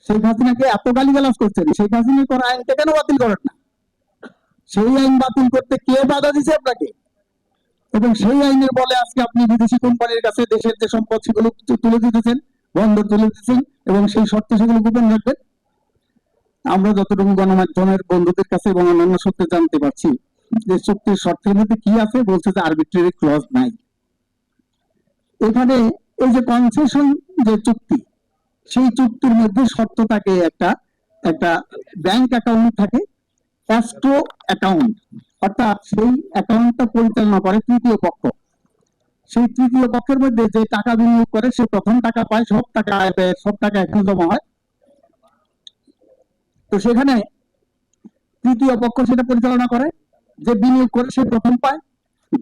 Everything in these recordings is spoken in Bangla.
শেখ হাসিনাকে এত গালিগালাজ করছেন, শেখ হাসিনা করা আইনটা কেন বাতিল করেন না? সেই আইন বাতিল করতে কে বাধা দিছে আপনাকে? এবং সেই আইনের বলে আজকে আপনি বিদেশি কোম্পানির কাছে দেশের যে সম্পদ সেগুলো তুলে দিতেছেন, বন্দর তুলে দিতেছেন, এবং সেই শর্তে সেগুলো গোপন রাখবেন। আমরা যতটুকু গণমাধ্যমের বন্ধুদের কাছে এবং অন্যান্য সূত্রে জানতে পারছি যে চুক্তির শর্তের মধ্যে কি আছে, বলছে যে আরবিট্রারি ক্লজ নাই এখানে। এই যে কনসেশন যে চুক্তি, সেই চুক্তির মধ্যে শর্ত থাকে একটা একটা ব্যাংক অ্যাকাউন্ট থাকে, এস্ক্রো অ্যাকাউন্ট, অর্থাৎ সেই অ্যাকাউন্টটা পরিচালনা করে তৃতীয় পক্ষ। সেই তৃতীয় পক্ষের মধ্যে যে টাকা বিনিয়োগ করে সে প্রথম টাকা পায়, সব টাকা আয় ব্যয় সব টাকা এখানে জমা হয়। তো সেখানে তৃতীয় পক্ষ সেটা পরিচালনা করে, যে বিনিয়োগ করে সে প্রথম পায়,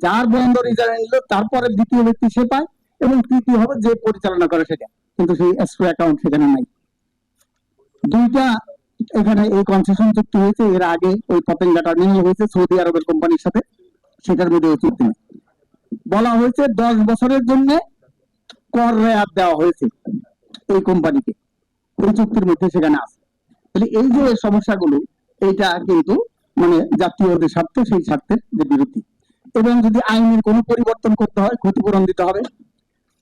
যার বন্দর ইজারা নিল তারপরে দ্বিতীয় ব্যক্তি সে পায়, এবং তৃতীয় হবে যে পরিচালনা করে সেটা। কিন্তু সেই এসক্রো অ্যাকাউন্ট সেখানে নাই। দুইটা এখানে এই কনসেশন চুক্তি হয়েছে, এর আগে ওই পতেঙ্গা টার্মিনাল হয়েছে সৌদি আরবের কোম্পানির সাথে, সেটার মধ্যে ওই চুক্তি নেই। বলা হয়েছে 10 বছরের জন্য কর রেয়াত দেওয়া হয়েছে এই কোম্পানিকে, ওই চুক্তির মধ্যে সেখানে আছে। তাহলে এই যে সমস্যাগুলো, এইটা কিন্তু মানে জাতীয় যে স্বার্থ, সেই স্বার্থের যে বিরোধী। এবং যদি আইনের কোনো পরিবর্তন করতে হয়, ক্ষতিপূরণ দিতে হবে।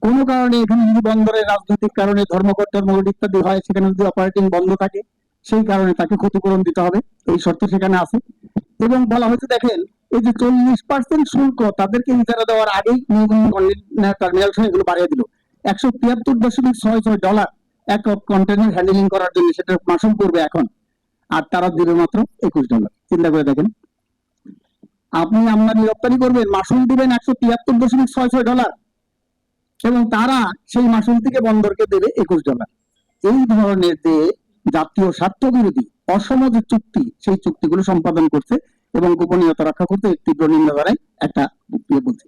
কোনো কারণে এখানে যদি বন্দরের রাজনৈতিক কারণে ধর্মঘট ইত্যাদি হয়, সেখানে যদি অপারেটিং বন্ধ থাকে, সেই কারণে তাকে ক্ষতিপূরণ দিতে হবে, এই শর্ত সেখানে আছে। এবং বলা হয়েছে দেখেন, এই যে 40% শুল্ক তাদেরকে ইজারা দেওয়ার আগেই টার্মিনাল এগুলো বাড়িয়ে দিল। $173.66 এক কন্টেনার হ্যান্ডেলিং করার জন্য, সেটা মাসুল করবে এখন, আর তারা দিবে মাত্র $21। চিন্তা করে দেখেন, আপনি আমদানি রপ্তানি করবেন, মাসুল দিবেন $173.66, এবং তারা সেই মাসুল থেকে বন্দরকে দেবে $21। এই ধরনের যে জাতীয় স্বার্থ বিরোধী অসম যে চুক্তি, সেই চুক্তিগুলো সম্পাদন করছে এবং গোপনীয়তা রক্ষা করতে তীব্র নিন্দা জানাই একটা বলছে।